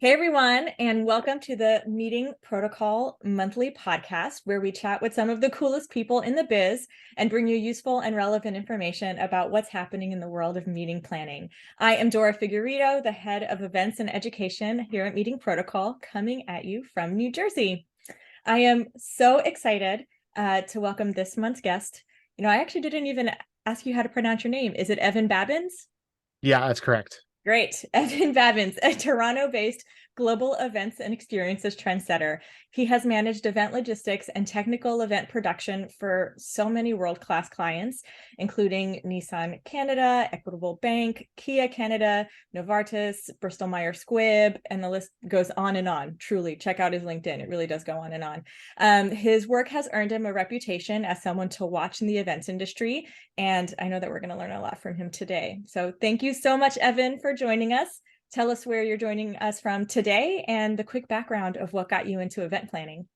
Hey everyone, and welcome to the Meeting Protocol Monthly Podcast, where we chat with some of the coolest people in the biz and bring you useful and relevant information about what's happening in the world of meeting planning. I am Dora Figueredo, the head of events and education here at Meeting Protocol, coming at you from New Jersey. I am so excited to welcome this month's guest. I actually didn't even ask you how to pronounce your name. Is it Evan Babins? Yeah, that's correct. Great. Evan Babins, a Toronto-based global events and experiences trendsetter. He has managed event logistics and technical event production for so many world-class clients, including Nissan Canada, Equitable Bank, Kia Canada, Novartis, Bristol-Myers Squibb, and the list goes on and on. Truly, check out his LinkedIn. It really does go on and on. His work has earned him a reputation as someone to watch in the events industry, and I know that we're going to learn a lot from him today. So thank you so much, Evan, for joining us. Tell us where you're joining us from today and the quick background of what got you into event planning.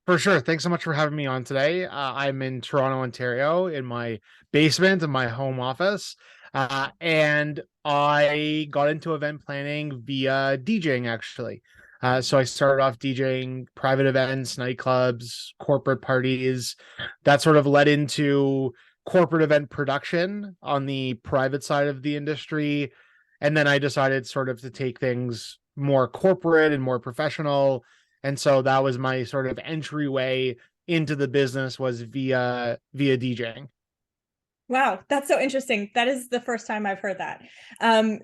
For sure. Thanks so much for having me on today. I'm in Toronto, Ontario, in my basement of my home office. And I got into event planning via DJing, actually. So I started off DJing private events, nightclubs, corporate parties. That sort of led into corporate event production on the private side of the industry. And then I decided sort of to take things more corporate and more professional. And so that was my sort of entryway into the business, was via DJing. Wow, that's so interesting. That is the first time I've heard that.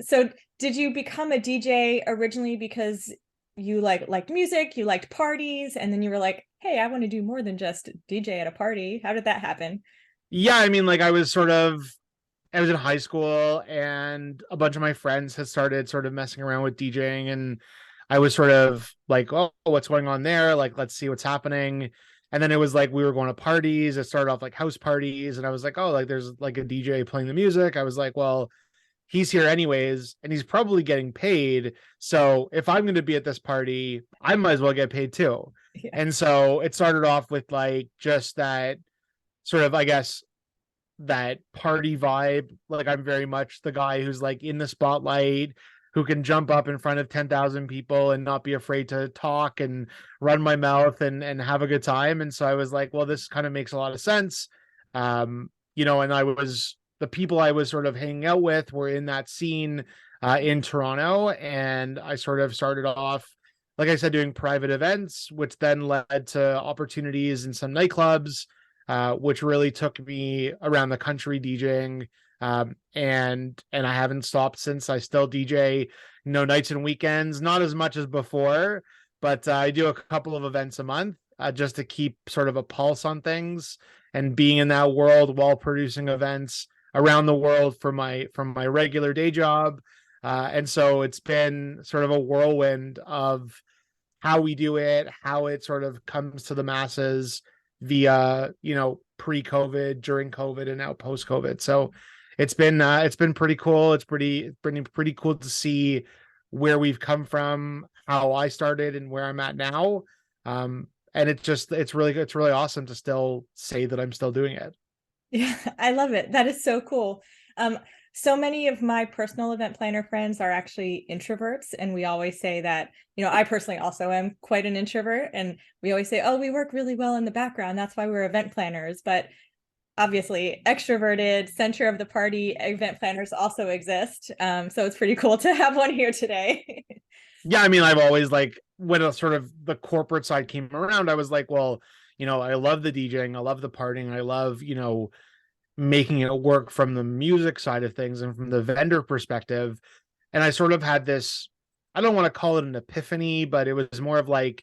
So did you become a DJ originally because you liked music, you liked parties, and then you were like, hey, I want to do more than just DJ at a party? How did that happen? Yeah, I mean, like I was in high school and a bunch of my friends had started sort of messing around with DJing, and I was sort of like, oh, what's going on there? Like, let's see what's happening. And then it was like we were going to parties. It started off like house parties, and I was like, oh, like there's like a DJ playing the music. I was like, well, he's here anyways, and he's probably getting paid. So if I'm going to be at this party, I might as well get paid too. Yeah. And so it started off with like just that sort of, I guess, that party vibe. Like I'm very much the guy who's like in the spotlight, who can jump up in front of 10,000 people and not be afraid to talk and run my mouth and have a good time. And so I was like, well, this kind of makes a lot of sense. And I was the people I was sort of hanging out with were in that scene in Toronto. And I sort of started off, like I said, doing private events, which then led to opportunities in some nightclubs, which really took me around the country DJing. And I haven't stopped since. I still DJ, nights and weekends, not as much as before, but I do a couple of events a month, just to keep sort of a pulse on things and being in that world while producing events around the world for my from my regular day job. And so it's been sort of a whirlwind of how we do it, how it sort of comes to the masses via, pre-COVID, during COVID, and now post-COVID. So it's been pretty cool. It's pretty cool to see where we've come from, how I started, and where I'm at now. And it's really awesome to still say that I'm still doing it. Yeah, I love it. That is so cool. So many of my personal event planner friends are actually introverts, and we always say that, I personally also am quite an introvert, and we always say, oh, we work really well in the background. That's why we're event planners. But obviously, extroverted, center of the party event planners also exist. So it's pretty cool to have one here today. Yeah, I mean, I've always like when a sort of the corporate side came around, I was like, well, I love the DJing, I love the partying, I love, making it work from the music side of things and from the vendor perspective. And I sort of had this, I don't want to call it an epiphany, but it was more of like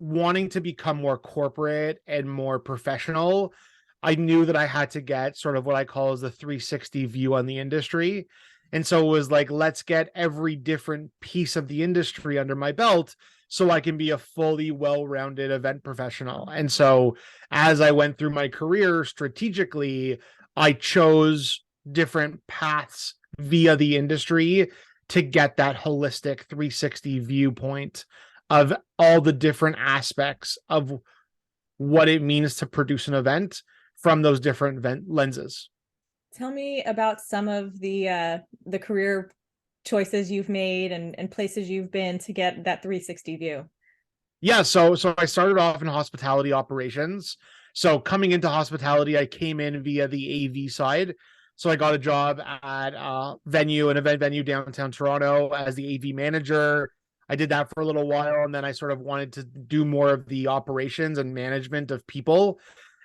wanting to become more corporate and more professional. I knew that I had to get sort of what I call as the 360 view on the industry. And so it was like, let's get every different piece of the industry under my belt so I can be a fully well-rounded event professional. And so as I went through my career strategically, I chose different paths via the industry to get that holistic 360 viewpoint of all the different aspects of what it means to produce an event from those different lenses. Tell me about some of the career choices you've made and places you've been to get that 360 view? Yeah, so I started off in hospitality operations. So coming into hospitality, I came in via the AV side. So I got a job at an event venue downtown Toronto as the AV manager. I did that for a little while, and then I sort of wanted to do more of the operations and management of people.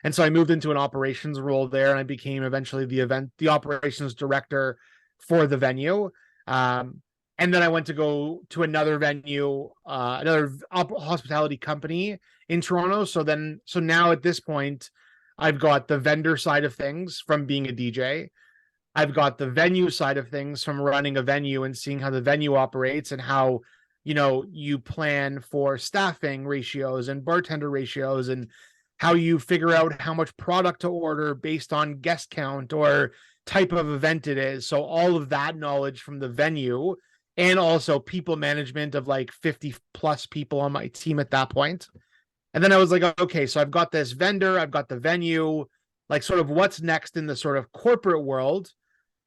And so I moved into an operations role there, and I became eventually the operations director for the venue. Um, and then I went to go to another venue, another hospitality company in Toronto. So now at this point, I've got the vendor side of things from being a DJ. I've got the venue side of things from running a venue and seeing how the venue operates and how, you plan for staffing ratios and bartender ratios and how you figure out how much product to order based on guest count or type of event it is. So all of that knowledge from the venue and also people management of like 50 plus people on my team at that point. And then I was like, okay, so I've got this vendor, I've got the venue, like sort of what's next in the sort of corporate world,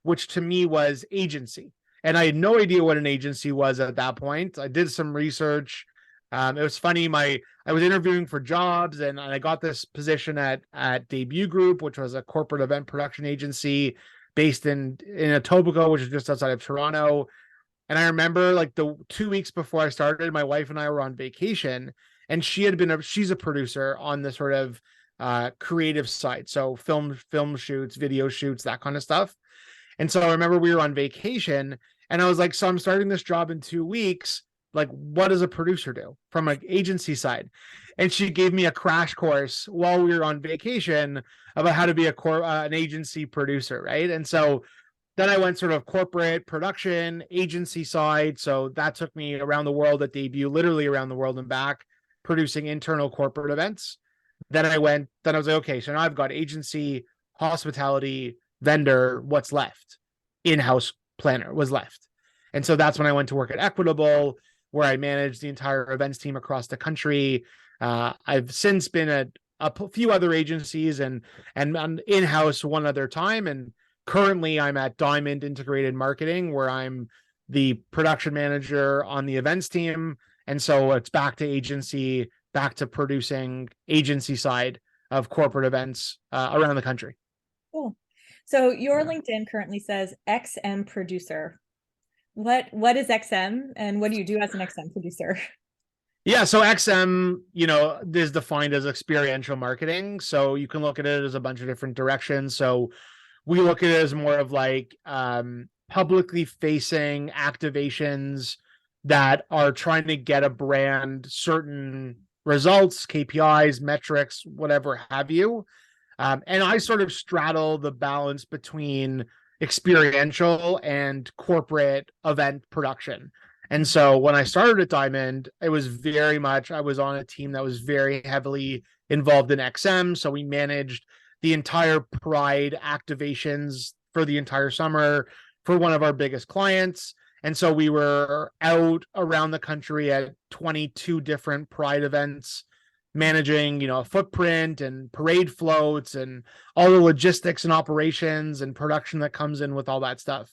which to me was agency. And I had no idea what an agency was at that point. I did some research. It was funny. I was interviewing for jobs, and I got this position at Debut Group, which was a corporate event production agency based in Etobicoke, which is just outside of Toronto. And I remember like the 2 weeks before I started, my wife and I were on vacation, and she's a producer on the sort of creative side, so film shoots, video shoots, that kind of stuff. And so I remember we were on vacation, and I was like, so I'm starting this job in 2 weeks. Like, what does a producer do from an agency side? And she gave me a crash course while we were on vacation about how to be an agency producer, right? And so then I went sort of corporate production, agency side. So that took me around the world at Debut, literally around the world and back, producing internal corporate events. Then I was like, okay, so now I've got agency, hospitality, vendor, what's left? In-house planner was left. And so that's when I went to work at Equitable, where I managed the entire events team across the country. I've since been at a few other agencies and in-house one other time. And currently I'm at Diamond Integrated Marketing, where I'm the production manager on the events team. And so it's back to agency, back to producing agency side of corporate events around the country. Cool. So your LinkedIn currently says XM producer. What is XM, and what do you do as an XM producer? Yeah, so XM, is defined as experiential marketing. So you can look at it as a bunch of different directions. So we look at it as more of like publicly facing activations that are trying to get a brand certain results, KPIs, metrics, whatever have you. And I sort of straddle the balance between experiential and corporate event production. And so when I started at Diamond, it was very much, I was on a team that was very heavily involved in XM. So we managed the entire Pride activations for the entire summer for one of our biggest clients. And so we were out around the country at 22 different Pride events, managing, a footprint and parade floats and all the logistics and operations and production that comes in with all that stuff.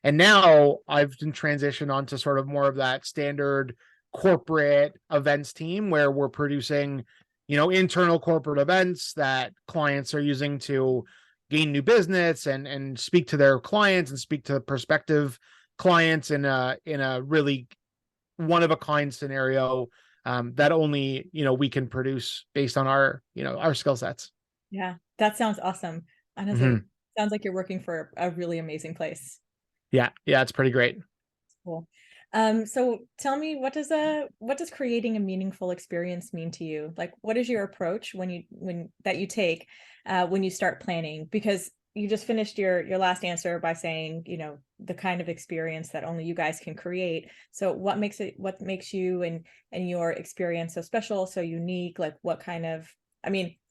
And now I've been transitioned onto sort of more of that standard corporate events team where we're producing, internal corporate events that clients are using to gain new business and speak to their clients and speak to prospective clients in a really one of a kind scenario that only we can produce based on our skill sets. Yeah, that sounds awesome. Honestly, sounds like you're working for a really amazing place. Yeah, it's pretty great. Cool. So tell me, what does creating a meaningful experience mean to you? Like, what is your approach when you take when you start planning? Because you just finished your last answer by saying, the kind of experience that only you guys can create. So what makes you and your experience so special, so unique? Like, what kind of,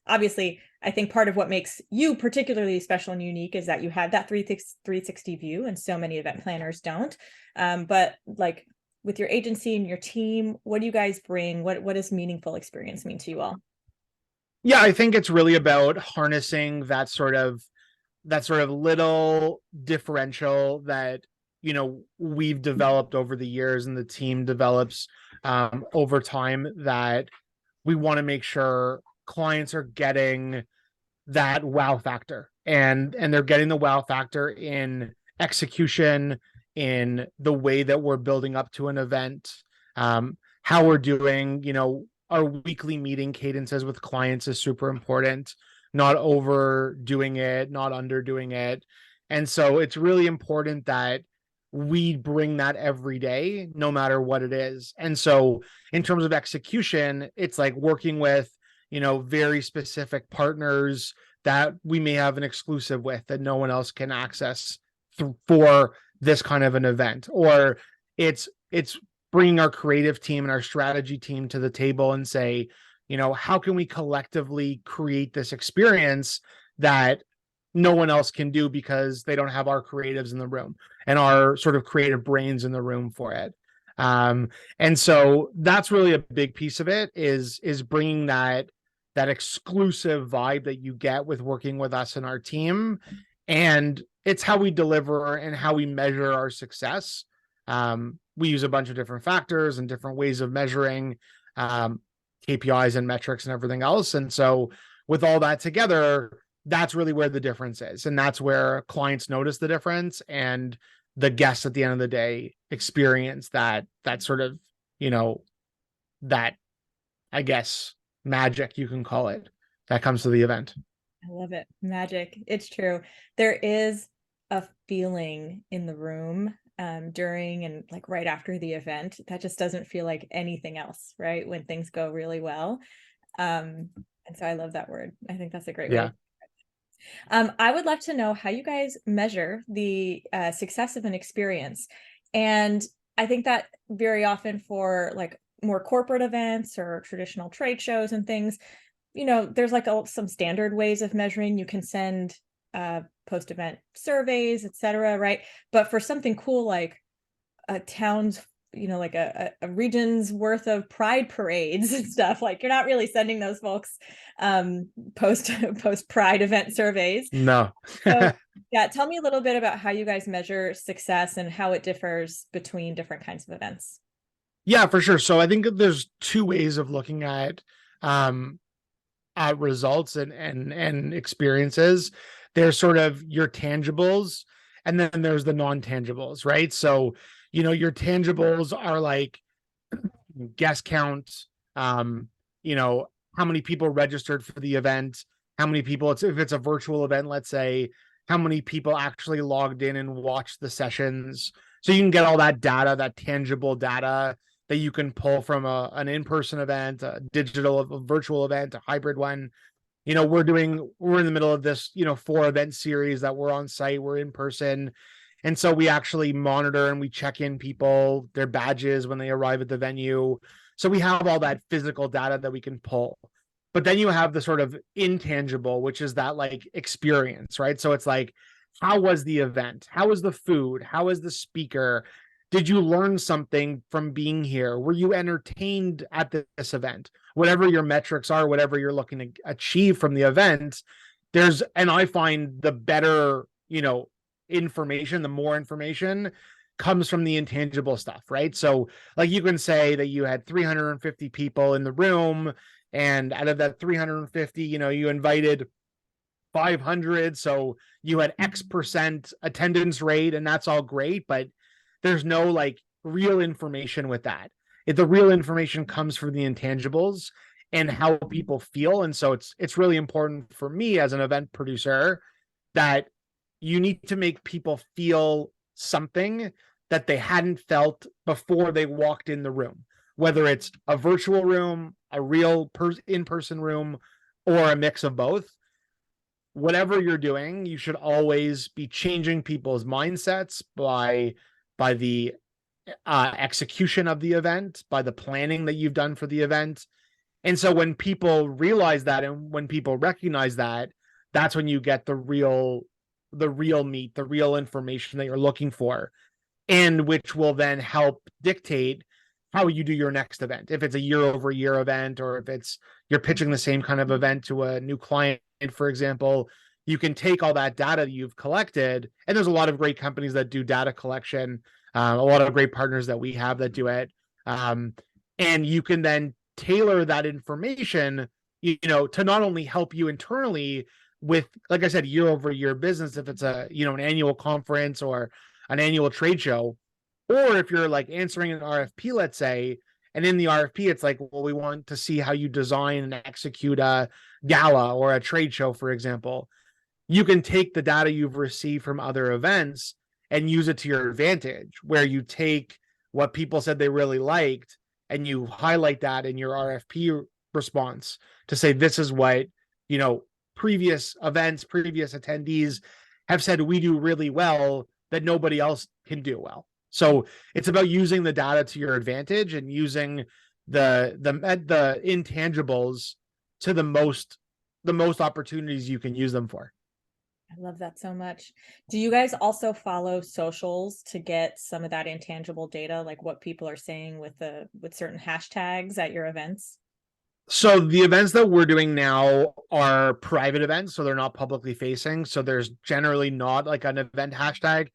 obviously, I think part of what makes you particularly special and unique is that you have that 360 view, and so many event planners don't. But like with your agency and your team, what do you guys bring? What does meaningful experience mean to you all? Yeah, I think it's really about harnessing that sort of little differential that we've developed over the years and the team develops over time, that we want to make sure clients are getting that wow factor, and they're getting the wow factor in execution, in the way that we're building up to an event, how we're doing, our weekly meeting cadences with clients is super important, not overdoing it, not underdoing it. And so it's really important that we bring that every day, no matter what it is. And so in terms of execution, it's like working with, very specific partners that we may have an exclusive with that no one else can access for this kind of an event. Or it's bringing our creative team and our strategy team to the table and say, how can we collectively create this experience that no one else can do because they don't have our creatives in the room and our sort of creative brains in the room for it. And so that's really a big piece of it, is bringing that exclusive vibe that you get with working with us and our team. And it's how we deliver and how we measure our success. We use a bunch of different factors and different ways of measuring KPIs and metrics and everything else. And so with all that together, that's really where the difference is. And that's where clients notice the difference, and the guests at the end of the day experience that sort of, that, I guess, magic, you can call it, that comes to the event. I love it. Magic. It's true. There is a feeling in the room during and like right after the event that just doesn't feel like anything else, right? When things go really well. And so I love that word. I think that's a great way. I would love to know how you guys measure the success of an experience. And I think that very often for like more corporate events or traditional trade shows and things, there's like some standard ways of measuring. You can send post-event surveys, etc., right? But for something cool like a town's, like a region's worth of pride parades and stuff, like you're not really sending those folks post pride event surveys. No. So yeah, tell me a little bit about how you guys measure success and how it differs between different kinds of events. Yeah, for sure. So I think there's two ways of looking at results and experiences. There's sort of your tangibles, and then there's the non-tangibles, right? So, your tangibles are like guest count, how many people registered for the event, how many people, if it's a virtual event, let's say, how many people actually logged in and watched the sessions. So you can get all that data, that tangible data that you can pull from an in-person event, a virtual event, a hybrid one. We're in the middle of this, 4 event series that we're on site, we're in person. And so we actually monitor and we check in people, their badges when they arrive at the venue. So we have all that physical data that we can pull. But then you have the sort of intangible, which is that like experience, right? So it's like, how was the event? How was the food? How was the speaker? Did you learn something from being here? Were you entertained at this event? Whatever your metrics are, whatever you're looking to achieve from the event, and I find the better, information, the more information comes from the intangible stuff, right? So like you can say that you had 350 people in the room, and out of that 350, you invited 500. So you had X% attendance rate, and that's all great, but there's no like real information with that. The real information comes from the intangibles and how people feel. And so it's really important for me as an event producer that you need to make people feel something that they hadn't felt before they walked in the room, whether it's a virtual room, a real in-person room, or a mix of both. Whatever you're doing, you should always be changing people's mindsets by the execution of the event, by the planning that you've done for the event. And so when people realize that, and when people recognize that, that's when you get the real meat, the real information that you're looking for, and which will then help dictate how you do your next event. If it's a year-over-year event, or if you're pitching the same kind of event to a new client, for example, you can take all that data that you've collected, and there's a lot of great companies that do data collection, a lot of great partners that we have that do it. And you can then tailor that information, to not only help you internally with, like I said, year over year business, if it's an annual conference or an annual trade show, or if you're like answering an RFP, let's say, and in the RFP, it's like, well, we want to see how you design and execute a gala or a trade show, for example. You can take the data you've received from other events and use it to your advantage, where you take what people said they really liked and you highlight that in your RFP response to say, this is what, previous events, previous attendees have said we do really well that nobody else can do well. So it's about using the data to your advantage and using the intangibles to the most opportunities you can use them for. I love that so much. Do you guys also follow socials to get some of that intangible data, like what people are saying with certain hashtags at your events? So the events that we're doing now are private events, so they're not publicly facing. So there's generally not like an event hashtag.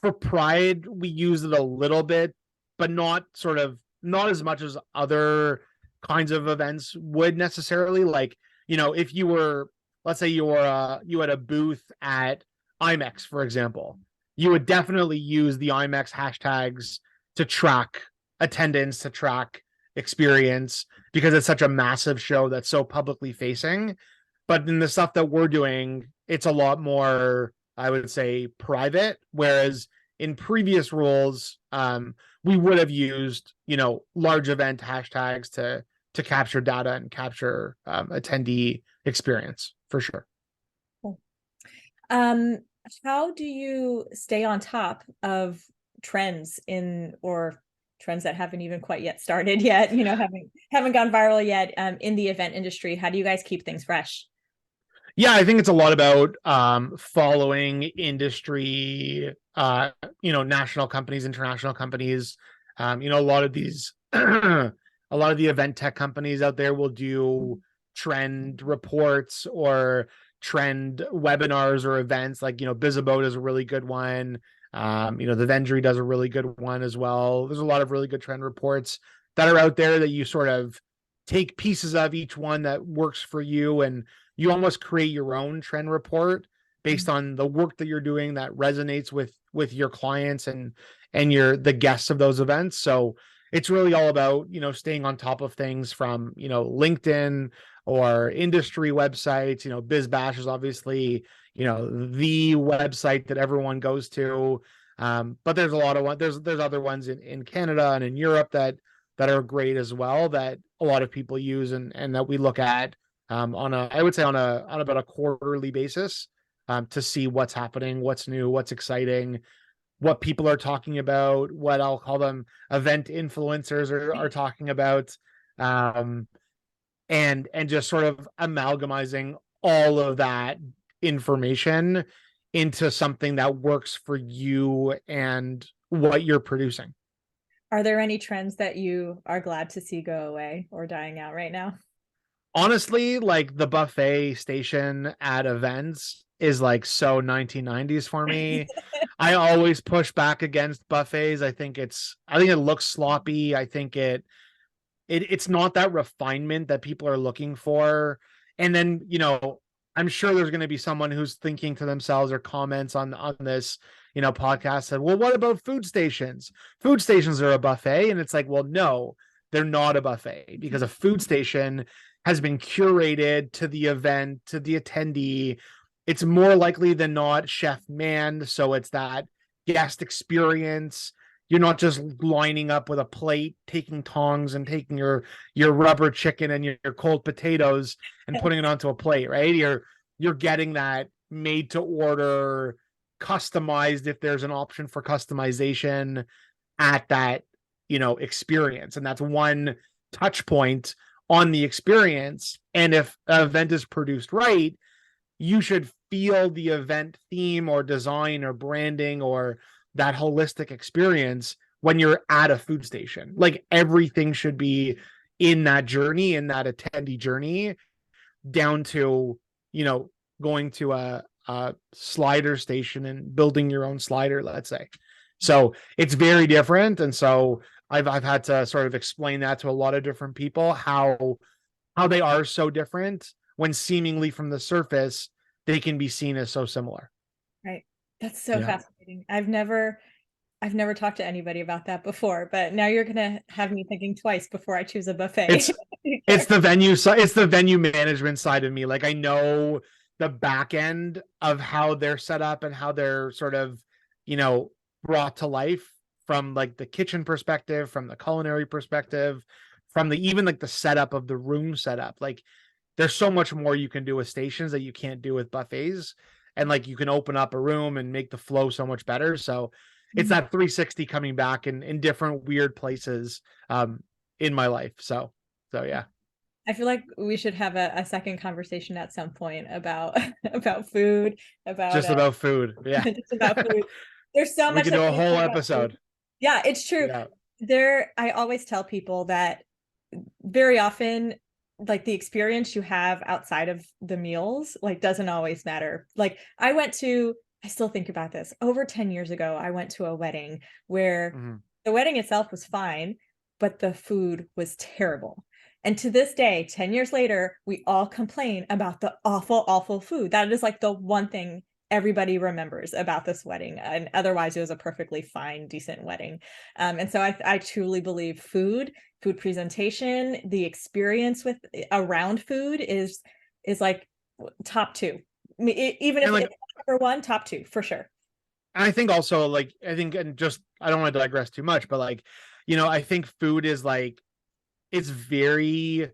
For Pride, we use it a little bit, but not as much as other kinds of events would necessarily. Like, if you were, let's say you had a booth at IMEX, for example, you would definitely use the IMEX hashtags to track attendance, to track experience, because it's such a massive show that's so publicly facing. But in the stuff that we're doing, it's a lot more, I would say, private. Whereas in previous roles, we would have used, large event hashtags to capture data and capture attendee experience for sure. Cool. How do you stay on top of trends or trends that haven't even quite yet started yet, haven't gone viral yet, in the event industry? How do you guys keep things fresh? Yeah, I think it's a lot about following industry, national companies, international companies. A lot of these, a lot of the event tech companies out there will do trend reports or trend webinars or events. Like, Bizaboat is a really good one. The Vendry does a really good one as well. There's a lot of really good trend reports that are out there that you sort of take pieces of each one that works for you, and you almost create your own trend report based on the work that you're doing that resonates with your clients and the guests of those events. So it's really all about, staying on top of things from, LinkedIn or industry websites. BizBash is obviously, the website that everyone goes to. But there's a lot of there's other ones in Canada and in Europe that are great as well, that a lot of people use and that we look at I would say on about a quarterly basis, to see what's happening, what's new, what's exciting, what people are talking about, what I'll call them event influencers are talking about, and just sort of amalgamizing all of that information into something that works for you and what you're producing. Are there any trends that you are glad to see go away or dying out right now? Honestly, like the buffet station at events is like so 1990s for me. I always push back against buffets. I think it looks sloppy. I think it's not that refinement that people are looking for. And then, I'm sure there's going to be someone who's thinking to themselves or comments on this, podcast said, well, what about food stations? Food stations are a buffet. And it's like, well, no, they're not a buffet, because a food station has been curated to the event, to the attendee. It's more likely than not chef manned. So it's that guest experience. You're not just lining up with a plate, taking tongs and taking your rubber chicken and your cold potatoes and putting it onto a plate, right? You're getting that made to order, customized if there's an option for customization at that, experience. And that's one touch point on the experience. And if an event is produced right, you should feel the event theme or design or branding or that holistic experience when you're at a food station. Like everything should be in that journey, in that attendee journey, down to, going to slider station and building your own slider, let's say. So it's very different. And so I've had to sort of explain that to a lot of different people, how they are so different when seemingly from the surface they can be seen as so similar. Right. That's so Yeah. fascinating. I've never talked to anybody about that before, but now you're gonna have me thinking twice before I choose a buffet. It's the venue side, it's the venue management side of me. Like I know the back end of how they're set up and how they're sort of, brought to life from like the kitchen perspective, from the culinary perspective, from the even like the setup of the room setup. Like there's so much more you can do with stations that you can't do with buffets. And like you can open up a room and make the flow so much better. So it's that 360 coming back in different weird places in my life. So yeah. I feel like we should have a second conversation at some point about about food, about Just about food. Yeah. just about food. There's so We much could that do a we can whole say about food. episode. Yeah, it's true. Yeah. I always tell people that very often, like the experience you have outside of the meals, like doesn't always matter. Like I still think about this. Over 10 years ago, I went to a wedding where Mm-hmm. the wedding itself was fine, but the food was terrible. And to this day, 10 years later, we all complain about the awful, awful food. That is like the one thing everybody remembers about this wedding. And otherwise, it was a perfectly fine, decent wedding. And so I truly believe food presentation, the experience with around food is like top two. I mean, even if And like, it's number one, top two for sure. and I think also like, and just, I don't want to digress too much, but like, I think food is like, it's very,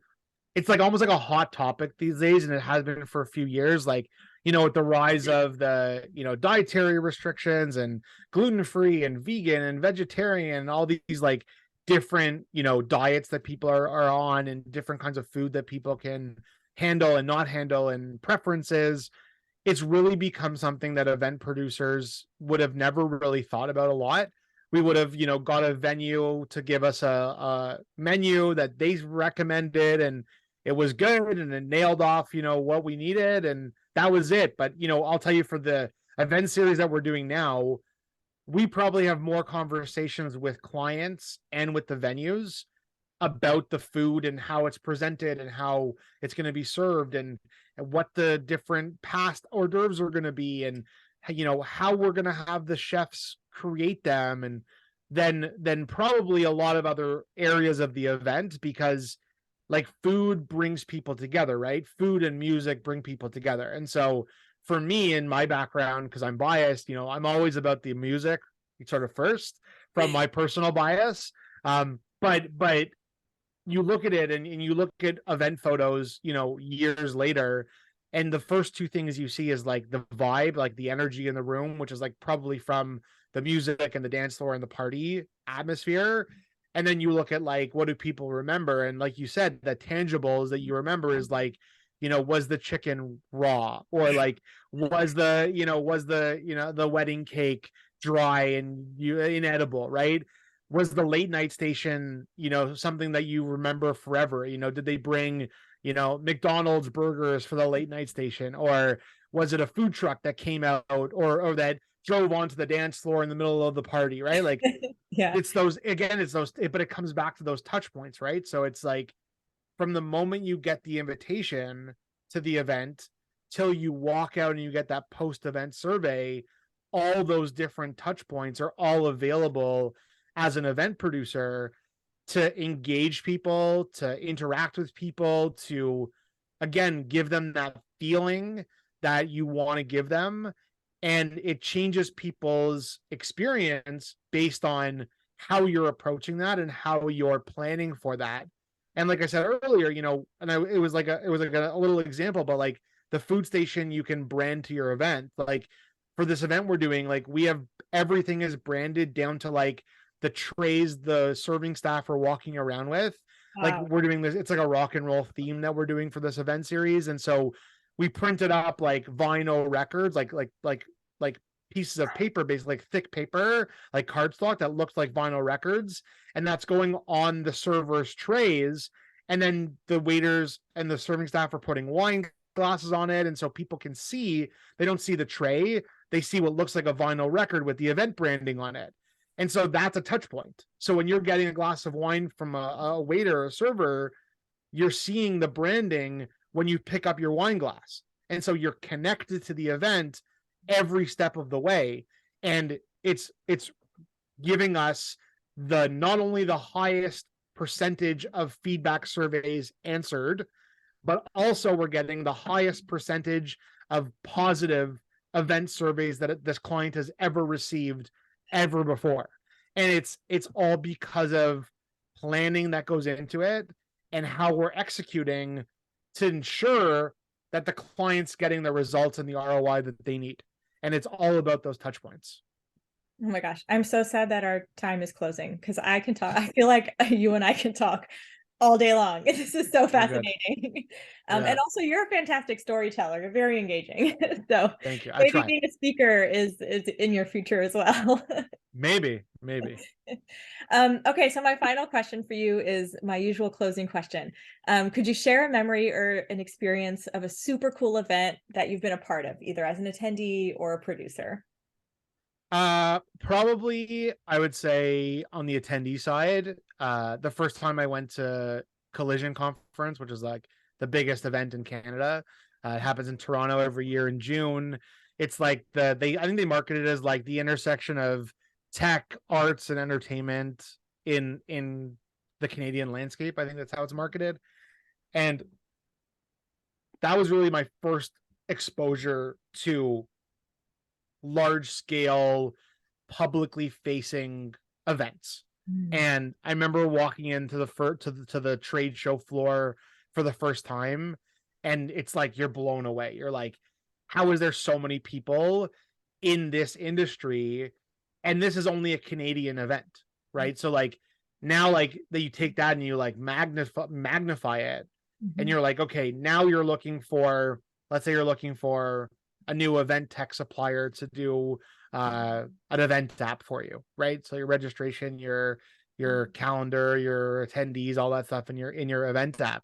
it's like almost like a hot topic these days. And it has been for a few years. Like, with the rise of the, dietary restrictions and gluten-free and vegan and vegetarian and all these like different, diets that people are on and different kinds of food that people can handle and not handle and preferences. It's really become something that event producers would have never really thought about a lot. We would have, got a venue to give us a menu that they recommended and it was good and it nailed off, what we needed. And that was it. But, I'll tell you for the event series that we're doing now, we probably have more conversations with clients and with the venues about the food and how it's presented and how it's going to be served and what the different past hors d'oeuvres are going to be and how we're going to have the chefs create them and then probably a lot of other areas of the event because like food brings people together, right? Food and music bring people together. And so for me in my background, because I'm biased, I'm always about the music sort of first from my personal bias. But you look at it and you look at event photos, years later, and the first two things you see is like the vibe, like the energy in the room, which is like probably from the music and the dance floor and the party atmosphere. And then you look at like, what do people remember? And like you said, the tangibles that you remember is like, was the chicken raw or like, the wedding cake dry and inedible, right? Was the late night station, something that you remember forever? Did they bring, McDonald's burgers for the late night station? Or was it a food truck that came out or that drove onto the dance floor in the middle of the party, right? Like Yeah. but it comes back to those touch points, right? So it's like from the moment you get the invitation to the event till you walk out and you get that post-event survey, all those different touch points are all available as an event producer to engage people, to interact with people, to again give them that feeling that you want to give them. And it changes people's experience based on how you're approaching that and how you're planning for that. And like I said earlier, it was like a little example, but like the food station you can brand to your event. Like for this event we're doing, like we have everything is branded down to like the trays the serving staff are walking around with. Like Wow. we're doing this, it's like a rock and roll theme that we're doing for this event series. And so we printed up like vinyl records, like pieces of paper, basically like thick paper, like cardstock that looks like vinyl records. And that's going on the servers' trays. And then the waiters and the serving staff are putting wine glasses on it, and so people can see, they don't see the tray, they see what looks like a vinyl record with the event branding on it. And so that's a touch point. So when you're getting a glass of wine from a waiter or a server, you're seeing the branding when you pick up your wine glass. And so you're connected to the event every step of the way. And it's giving us the not only the highest percentage of feedback surveys answered, but also we're getting the highest percentage of positive event surveys that this client has ever received ever before. And it's all because of planning that goes into it and how we're executing to ensure that the client's getting the results and the ROI that they need. And it's all about those touch points. Oh my gosh, I'm so sad that our time is closing because I can talk. I feel like you and I can talk all day long. This is so fascinating. Yeah. And also you're a fantastic storyteller. You're very engaging. So thank you. I maybe try. being a speaker is in your future as well. Maybe. Okay, so my final question for you is my usual closing question. Could you share a memory or an experience of a super cool event that you've been a part of, either as an attendee or a producer? Probably I would say on the attendee side, the first time I went to Collision Conference, which is like the biggest event in Canada, it happens in Toronto every year in June. It's like I think they market it as like the intersection of tech, arts, and entertainment in the Canadian landscape. I think that's how it's marketed. And that was really my first exposure to large scale publicly facing events. And I remember walking into the trade show floor for the first time, and it's like you're blown away. You're like, how is there so many people in this industry? And this is only a Canadian event, right? So like now, like that you take that and you like magnify it, and you're like, okay, now you're looking for, let's say you're looking for a new event tech supplier to do an event app for you, right? So your registration, your calendar, your attendees, all that stuff in your event app.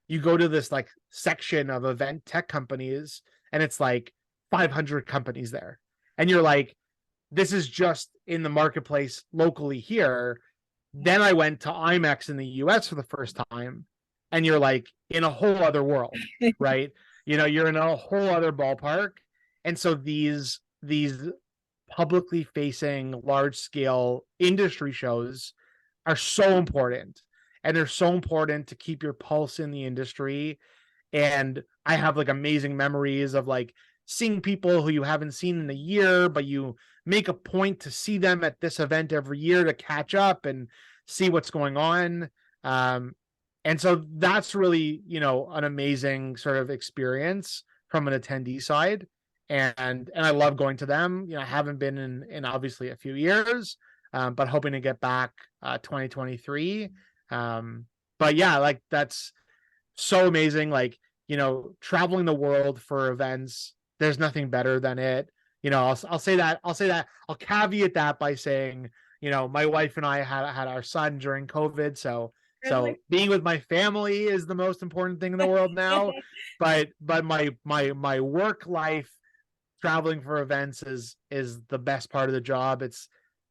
You go to this like section of event tech companies, and it's like 500 companies there, and you're like, this is just in the marketplace locally here. Then I went to IMEX in the US for the first time, and you're like in a whole other world, right? You're in a whole other ballpark. And so these publicly facing large scale industry shows are so important, and they're so important to keep your pulse in the industry. And I have like amazing memories of like seeing people who you haven't seen in a year, but you make a point to see them at this event every year to catch up and see what's going on. And so that's really, an amazing sort of experience from an attendee side. And I love going to them. I haven't been in obviously a few years, but hoping to get back 2023. But yeah, like that's so amazing. Like, traveling the world for events, there's nothing better than it. I'll say that. I'll caveat that by saying, my wife and I had our son during COVID. So being with my family is the most important thing in the world now. but my work life, traveling for events is the best part of the job. It's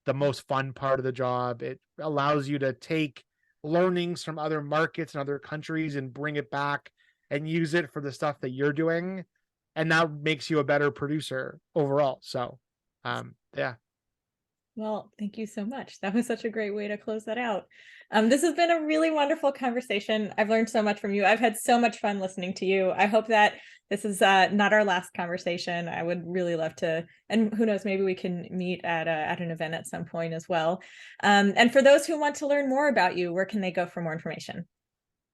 the most fun part of the job. It allows you to take learnings from other markets and other countries and bring it back and use it for the stuff that you're doing. And that makes you a better producer overall. So, yeah. Well, thank you so much. That was such a great way to close that out. This has been a really wonderful conversation. I've learned so much from you. I've had so much fun listening to you. I hope that this is not our last conversation. I would really love to, and who knows, maybe we can meet at an event at some point as well. And for those who want to learn more about you, where can they go for more information?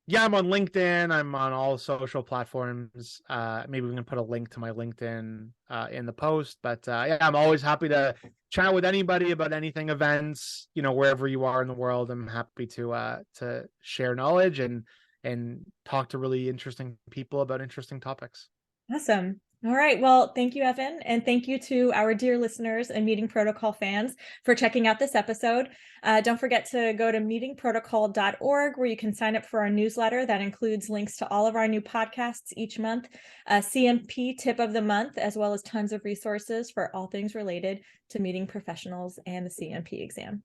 Yeah, I'm on LinkedIn. I'm on all social platforms. Maybe we can put a link to my LinkedIn in the post. But yeah, I'm always happy to chat with anybody about anything events. Wherever you are in the world, I'm happy to share knowledge and talk to really interesting people about interesting topics. Awesome. All right. Well, thank you, Evan. And thank you to our dear listeners and Meeting Protocol fans for checking out this episode. Don't forget to go to meetingprotocol.org, where you can sign up for our newsletter that includes links to all of our new podcasts each month, a CMP tip of the month, as well as tons of resources for all things related to meeting professionals and the CMP exam.